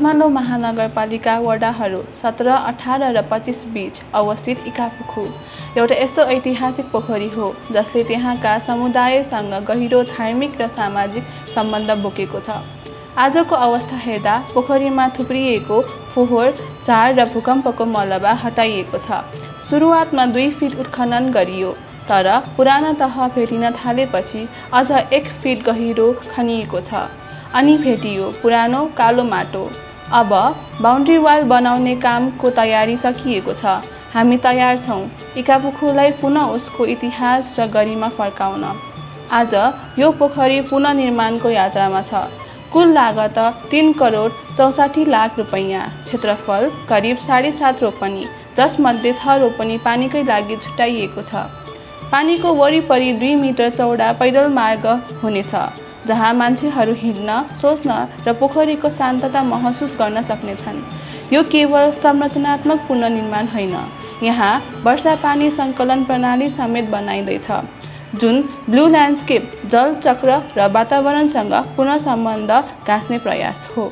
काठमाडौँ महानगरपालिका वडाहरू 17, 18 र 25 बीच अवस्थित इकापुखु एउटा यस्तो ऐतिहासिक पोखरी हो जसले त्यहाँका समुदायसँग गहिरो धार्मिक र सामाजिक सम्बन्ध बोकेको छ। आजको अवस्था हेर्दा पोखरीमा थुप्रिएको फोहोर, चार र भूकम्पको मलबा हटाइएको छ। सुरुवातमा 2 फिट उत्खनन गरियो, तर पुराना तह भेटिन थालेपछि अझ 1 फिट गहिरो खनिएको छ। अनि भेटियो पुरानो कालो माटो। अब बाउन्ड्री वाल बनाउने कामको तयारी सकिएको छ। हामी तयार छौँ इकापुखुलाई पुनः उसको इतिहास र गरिमा फर्काउन। आज यो पोखरी पुनर्निर्माणको यात्रामा छ। कुल लागत 3 करोड 64 लाख रुपैयाँ, क्षेत्रफल करिब 7.5 रोपनी, जसमध्ये 6 रोपनी पानीकै लागि छुट्याइएको छ। पानीको वरिपरि 2 मिटर चौडा पैदल मार्ग हुनेछ, जहाँ मान्छेहरू हिँड्न, सोच्न र पोखरीको शान्तता महसुस गर्न सक्नेछन्। यो केवल संरचनात्मक पुनर्निर्माण होइन, यहाँ वर्षा पानी सङ्कलन प्रणाली समेत बनाइँदैछ, जुन ब्लू ल्यान्डस्केप, जल चक्र र वातावरणसँग पुनः सम्बन्ध गाँच्ने प्रयास हो।